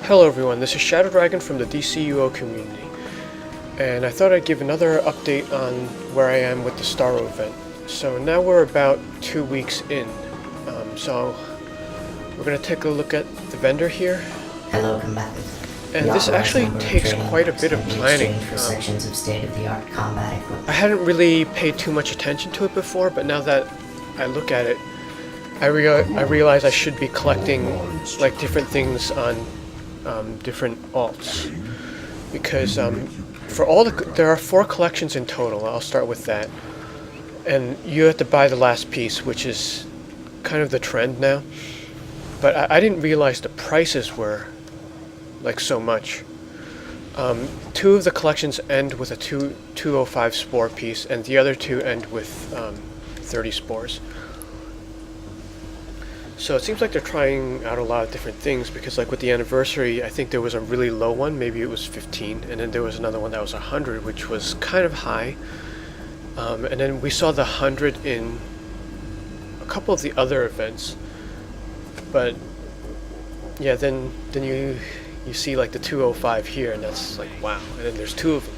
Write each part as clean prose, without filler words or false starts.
Hello everyone, this is Shadow Dragon from the DCUO community, and I thought I'd give another update on where I am with the Starro event. So now we're about 2 weeks in, so we're going to take a look at the vendor here. Hello, combatants. And this actually takes quite a bit of planning. For sections of state-of-the-art combat equipment. I hadn't really paid too much attention to it before, but now that I look at it, I realize I should be collecting like different things on different alts, because there are 4 collections in total. I'll start with that, and you have to buy the last piece, which is kind of the trend now. But I didn't realize the prices were like so much. 2 of the collections end with a 205 spore piece, and the other 2 end with 30 spores. So it seems like they're trying out a lot of different things, because like with the anniversary, I think there was a really low one, maybe it was 15, and then there was another one that was 100, which was kind of high. And then we saw the 100 in a couple of the other events. But yeah, then you see like the 205 here, and that's like wow, and then there's 2 of them.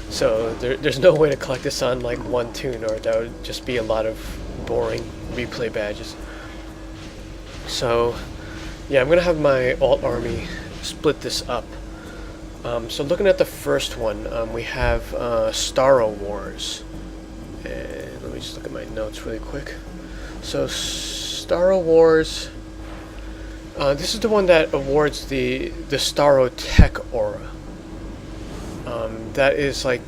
So there's no way to collect this on like one toon, or that would just be a lot of boring replay badges. So yeah, I'm gonna have my alt army split this up. So looking at the first one, we have Starro Wars, and let me just look at my notes really quick. So Starro Wars, this is the one that awards the Starro Tech aura. That is like,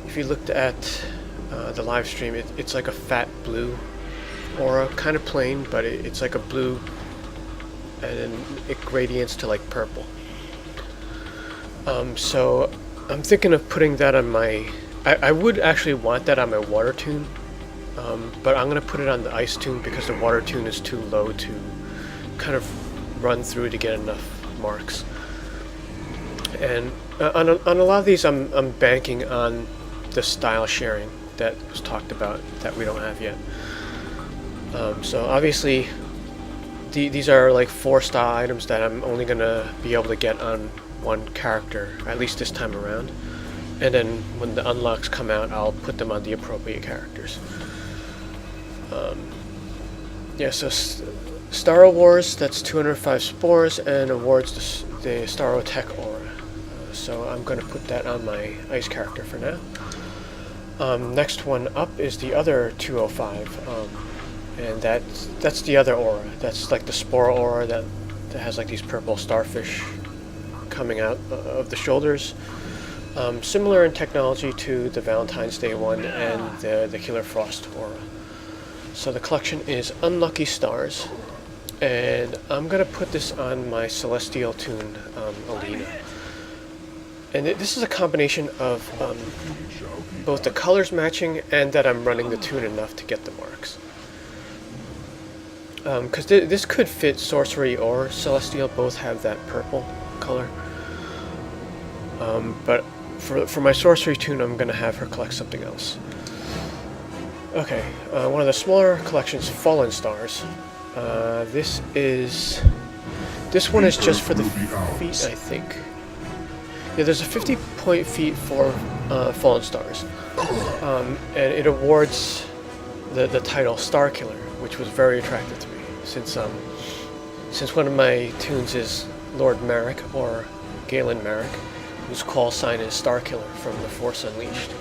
if you looked at the live stream, it's like a fat blue aura, kind of plain, but it's like a blue, and then it gradients to like purple. So I'm thinking of putting that on my, I would actually want that on my water toon, but I'm gonna put it on the ice toon because the water toon is too low to kind of run through to get enough marks. And on a lot of these, I'm banking on the style sharing that was talked about that we don't have yet. So obviously these are like 4 style items that I'm only gonna be able to get on one character, at least this time around, and then when the unlocks come out, I'll put them on the appropriate characters. Yeah, so Starro Wars, that's 205 spores and awards the Starro Tech aura. So I'm gonna put that on my ice character for now. Next one up is the other 205. And that's the other aura. That's like the spore aura that has like these purple starfish coming out of the shoulders. Similar in technology to the Valentine's Day one and the Killer Frost aura. So the collection is Unlucky Stars, and I'm gonna put this on my Celestial toon, Alina. And this is a combination of both the colors matching and that I'm running the toon enough to get the marks. Because this could fit Sorcery or Celestial, both have that purple color. But for my Sorcery toon, I'm going to have her collect something else. Okay, one of the smaller collections, Fallen Stars. This one is just for the feat, I think. Yeah, there's a 50-point feat for Fallen Stars. And it awards the title Star Killer, which was very attractive to me, since one of my toons is Lord Marek, or Galen Marek, whose call sign is Star Killer from The Force Unleashed.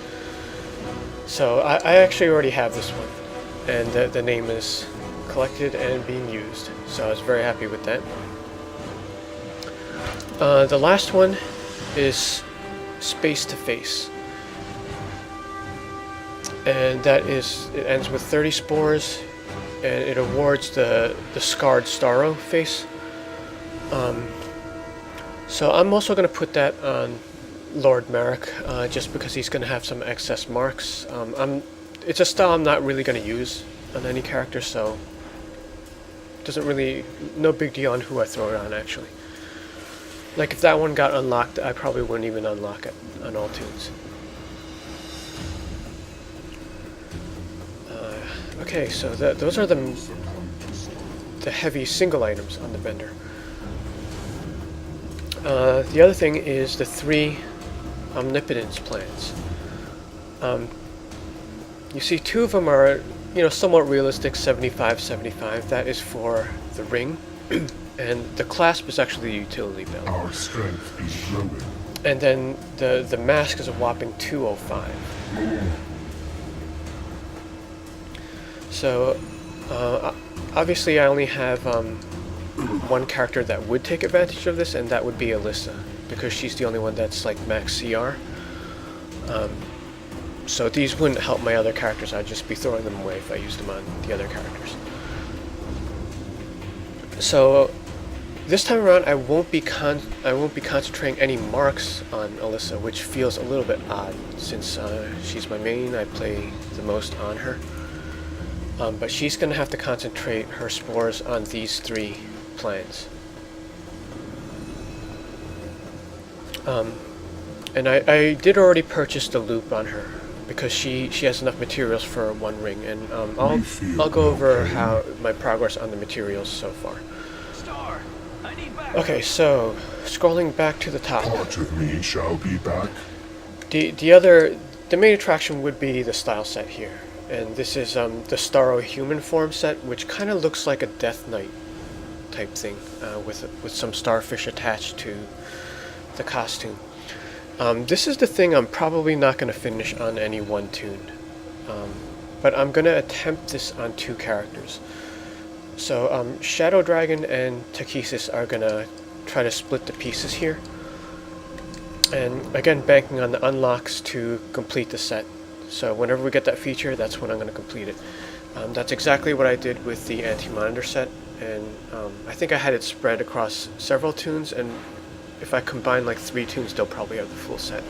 So I actually already have this one, and the name is collected and being used, so I was very happy with that. The last one is Space to Face. And it ends with 30 spores, and it awards the scarred Starro face. So I'm also going to put that on Lord Marek, just because he's going to have some excess marks. It's a style I'm not really going to use on any character, so no big deal on who I throw it on, actually. Like if that one got unlocked, I probably wouldn't even unlock it on all toons. Okay, so those are the heavy single items on the vendor. The other thing is the 3 omnipotence plans. You see 2 of them are, somewhat realistic, 75-75. That is for the ring. And the clasp is actually the utility belt. Our strength is growing. And then the mask is a whopping 205. So, obviously I only have one character that would take advantage of this, and that would be Alyssa, because she's the only one that's like max CR. So these wouldn't help my other characters. I'd just be throwing them away if I used them on the other characters. So this time around, I won't be concentrating any marks on Alyssa, which feels a little bit odd since she's my main. I play the most on her, but she's gonna have to concentrate her spores on these 3 plans. And I did already purchase the loop on her because she has enough materials for 1 ring, and I'll go over how my progress on the materials so far. Okay, so scrolling back to the top. Part of me shall be back. The main attraction would be the style set here, and this is the Starro human form set, which kind of looks like a Death Knight type thing, with some starfish attached to the costume. This is the thing I'm probably not going to finish on any one tune, but I'm going to attempt this on 2 characters. So Shadow Dragon and Takesis are going to try to split the pieces here, and again banking on the unlocks to complete the set. So whenever we get that feature, that's when I'm going to complete it. That's exactly what I did with the Anti-Monitor set, and I think I had it spread across several tunes, and if I combine like 3 tunes, they'll probably have the full set.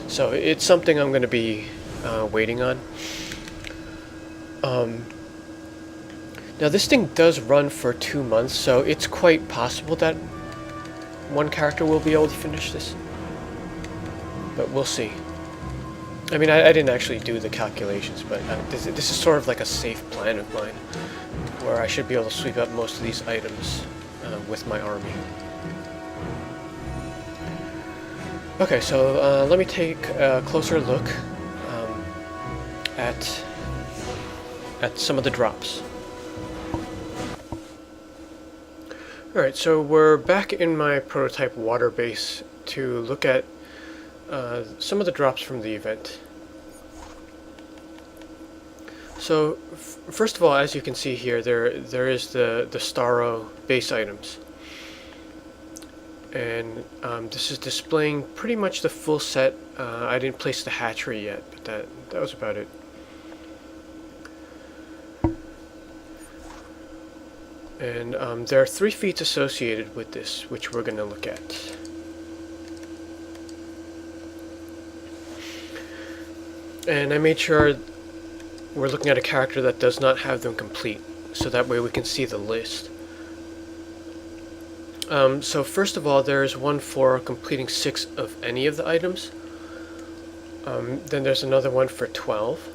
So it's something I'm going to be waiting on. Now this thing does run for 2 months, so it's quite possible that one character will be able to finish this. But we'll see. I mean, I didn't actually do the calculations, but this is sort of like a safe plan of mine, where I should be able to sweep up most of these items with my army. Okay, so let me take a closer look at some of the drops. Alright, so we're back in my prototype water base to look at some of the drops from the event. So, first of all, as you can see here, there is the Starro base items. And this is displaying pretty much the full set. I didn't place the hatchery yet, but that was about it. And there are 3 feats associated with this, which we're going to look at. And I made sure we're looking at a character that does not have them complete, so that way we can see the list. So first of all, there is one for completing 6 of any of the items. Then there's another one for 12.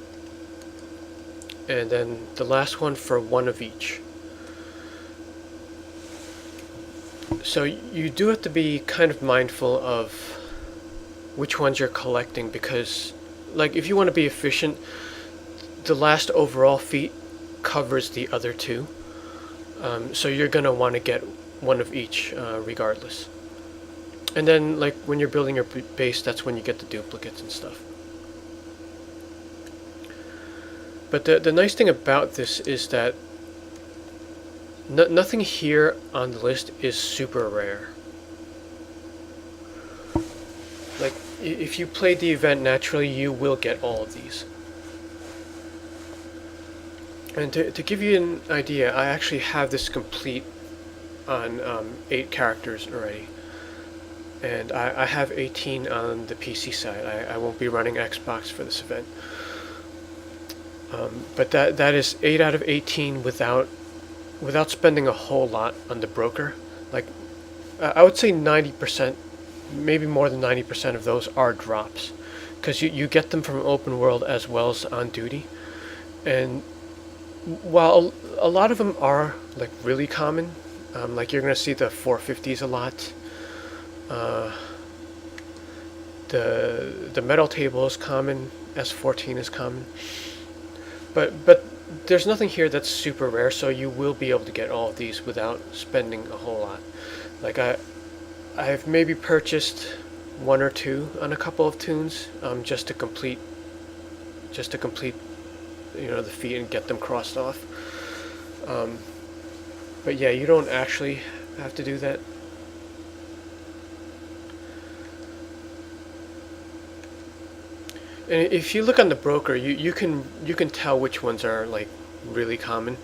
And then the last one for 1 of each. So you do have to be kind of mindful of which ones you're collecting, because like if you want to be efficient, the last overall feat covers the other 2. So you're going to want to get 1 of each regardless. And then like when you're building your base, that's when you get the duplicates and stuff. But the nice thing about this is that nothing here on the list is super rare. Like, if you played the event naturally, you will get all of these. And to give you an idea, I actually have this complete on 8 characters already. And I have 18 on the PC side. I won't be running Xbox for this event. But that is 8 out of 18 without spending a whole lot on the broker. Like, I would say 90%, maybe more than 90% of those are drops, because you get them from open world as well as on duty. And while a lot of them are like really common, like you're gonna see the 450s a lot, Uh, the metal table is common. S14 is common. But there's nothing here that's super rare, so you will be able to get all of these without spending a whole lot. Like I've maybe purchased one or two on a couple of tunes, just to complete the feet and get them crossed off. But yeah, you don't actually have to do that. And if you look on the broker, you can tell which ones are like really common.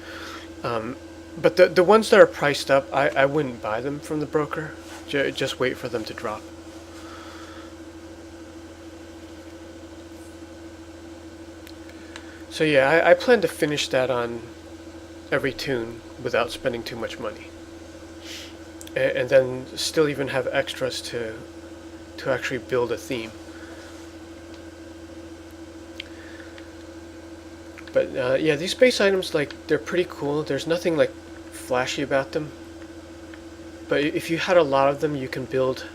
But the ones that are priced up, I wouldn't buy them from the broker. Just wait for them to drop. So yeah, I plan to finish that on every tune without spending too much money, and then still even have extras to actually build a theme. But yeah, these base items, like, they're pretty cool. There's nothing like flashy about them, but if you had a lot of them, you can build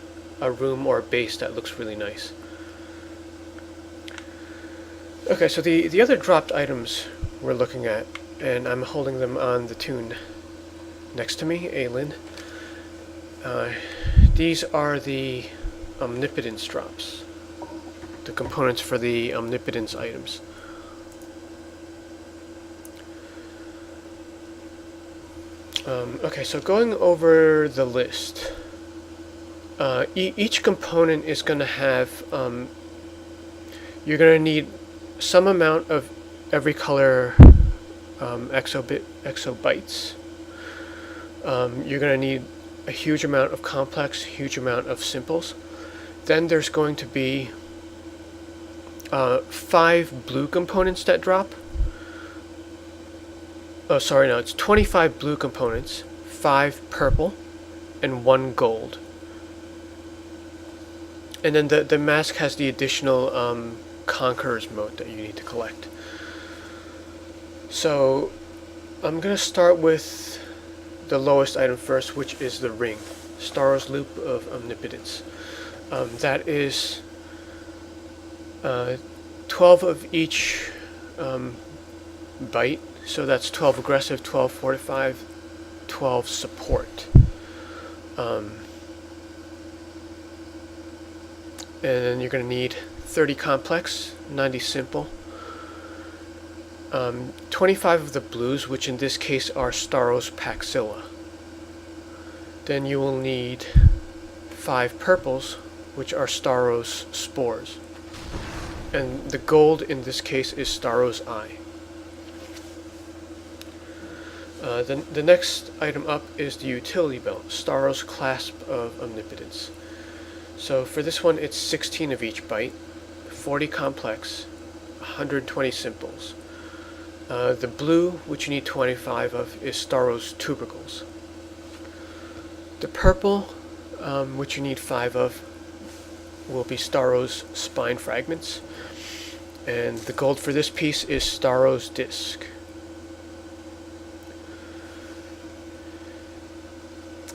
a room or a base that looks really nice. Okay, so the other dropped items we're looking at, and I'm holding them on the tune next to me, Aelin. These are the omnipotence drops, the components for the omnipotence items. Okay, so going over the list, each component is going to have, you're going to need some amount of every color exobytes. You're going to need a huge amount of complex, huge amount of simples. Then there's going to be 5 blue components that drop. Oh, sorry, no, it's 25 blue components, 5 purple, and 1 gold. And then the mask has the additional Conqueror's mode that you need to collect. So I'm going to start with the lowest item first, which is the ring, Starro's Loop of Omnipotence. That is 12 of each bite. So that's 12 aggressive, 12 fortified, 12 support. And then you're going to need 30 complex, 90 simple, 25 of the blues, which in this case are Starro's Paxilla. Then you will need 5 purples, which are Starro's Spores. And the gold in this case is Starro's Eye. The next item up is the utility belt, Starro's Clasp of Omnipotence. So for this one, it's 16 of each bite, 40 complex, 120 simples. The blue, which you need 25 of, is Starro's Tubercles. The purple, which you need 5 of, will be Starro's Spine Fragments. And the gold for this piece is Starro's Disc.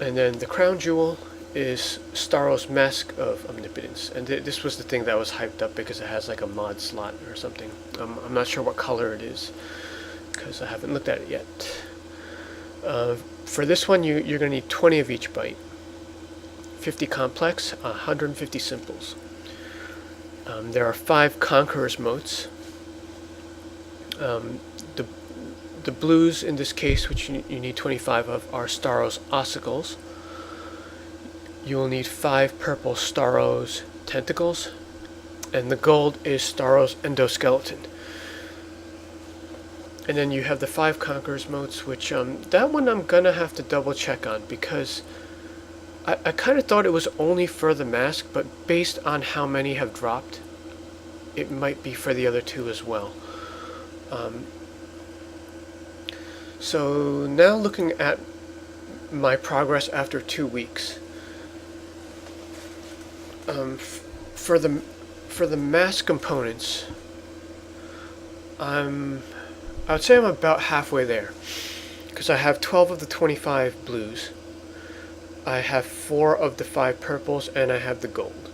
And then the crown jewel is Starro's Mask of Omnipotence. And this was the thing that was hyped up because it has like a mod slot or something. I'm not sure what color it is because I haven't looked at it yet. For this one, you're going to need 20 of each bite. 50 complex, 150 simples. There are 5 Conqueror's motes. The blues in this case, which you need 25 of, are Starro's Ossicles. You will need 5 purple Starro's Tentacles. And the gold is Starro's Endoskeleton. And then you have the 5 Conqueror's motes, which that one I'm gonna have to double check on because I kind of thought it was only for the mask, but based on how many have dropped, it might be for the other 2 as well. So now looking at my progress after 2 weeks, for the mask components, I would say I'm about halfway there, because I have 12 of the 25 blues. I have 4 of the 5 purples, and I have the gold.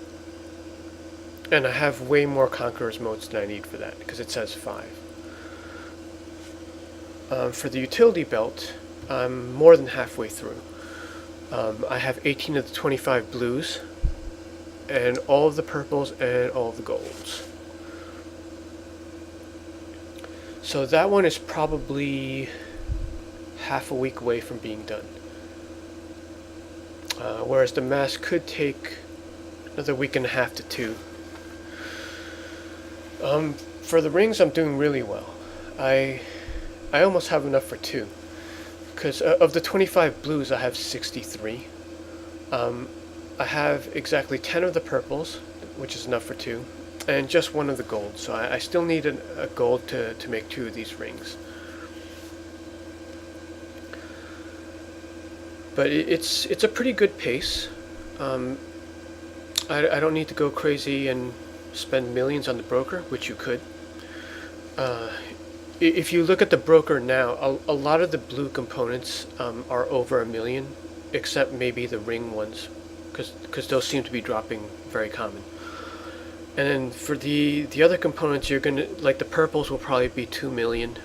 And I have way more Conqueror's modes than I need for that, because it says 5. For the utility belt, I'm more than halfway through. I have 18 of the 25 blues, and all of the purples, and all of the golds. So that one is probably half a week away from being done. Whereas the mask could take another week and a half to 2. For the rings, I'm doing really well. I almost have enough for 2. Because of the 25 blues, I have 63. I have exactly 10 of the purples, which is enough for 2, and just 1 of the gold. So I still need a gold to make 2 of these rings. But it's a pretty good pace. I don't need to go crazy and spend millions on the broker, which you could. If you look at the broker now, a lot of the blue components are over $1 million, except maybe the ring ones, because those seem to be dropping very common. And then for the other components, you're gonna, like, the purples will probably be 2 million,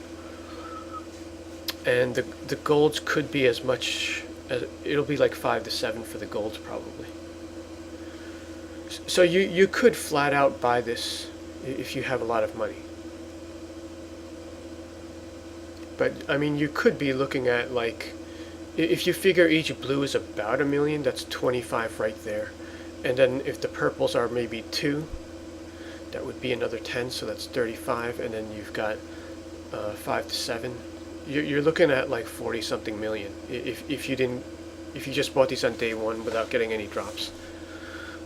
and the golds could be as much as, it'll be like 5 to 7 for the golds probably. So you could flat out buy this if you have a lot of money. But I mean, you could be looking at, like, if you figure each blue is about $1 million, that's 25 right there. And then if the purples are maybe 2, that would be another 10, so that's 35. And then you've got 5 to 7. You're looking at like 40 something million if you just bought these on day 1 without getting any drops.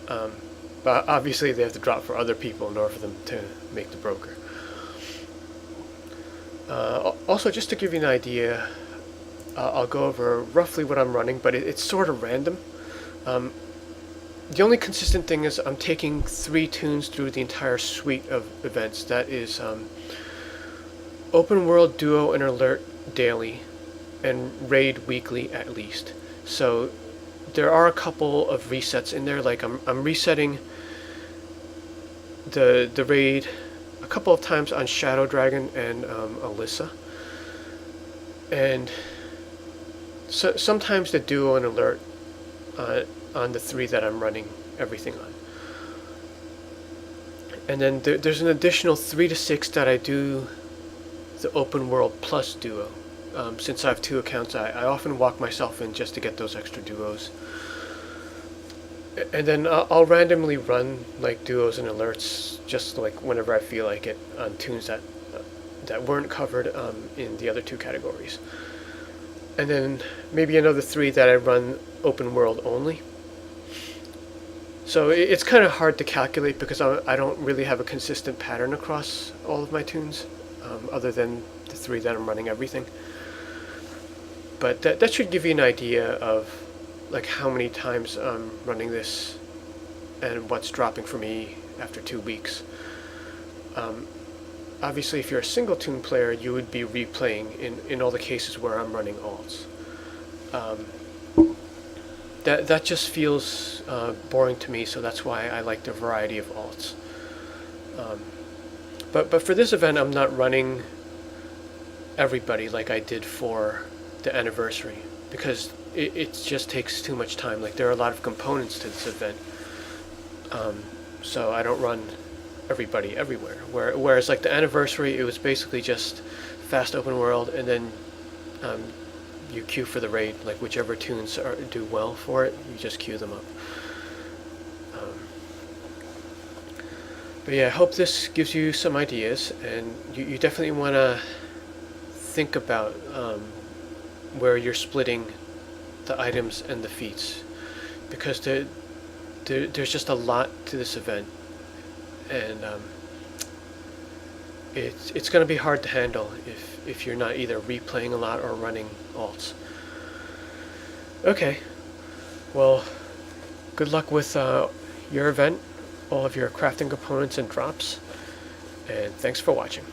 But obviously they have to drop for other people in order for them to make the broker. Also, just to give you an idea, I'll go over roughly what I'm running, but it's sort of random. The only consistent thing is I'm taking 3 tunes through the entire suite of events. That is Open World, Duo, and Alert daily, and Raid weekly at least. So there are a couple of resets in there. Like I'm resetting the raid a couple of times on Shadow Dragon and Alyssa, and so sometimes the Duo and Alert on the 3 that I'm running everything on. And then there's an additional 3 to 6 that I do the Open World plus Duo. Since I have 2 accounts, I often walk myself in just to get those extra duos. And then I'll randomly run like duos and alerts just like whenever I feel like it on tunes that weren't covered in the other 2 categories. And then maybe another 3 that I run open world only. So it's kind of hard to calculate because I don't really have a consistent pattern across all of my tunes, other than the 3 that I'm running everything. But that should give you an idea of like how many times I'm running this and what's dropping for me after 2 weeks. Obviously, if you're a single tune player, you would be replaying in all the cases where I'm running alts. That just feels boring to me, so that's why I like the variety of alts. But for this event, I'm not running everybody like I did for the anniversary, because it just takes too much time. Like, there are a lot of components to this event, so I don't run everybody everywhere. Whereas like the anniversary, it was basically just fast open world, and then you queue for the raid. Like, whichever tunes do well for it, you just queue them up. But yeah, I hope this gives you some ideas, and you definitely want to think about where you're splitting the items and the feats, because there's just a lot to this event, and it's going to be hard to handle if you're not either replaying a lot or running alts. Okay, well, good luck with your event, all of your crafting components and drops, and thanks for watching.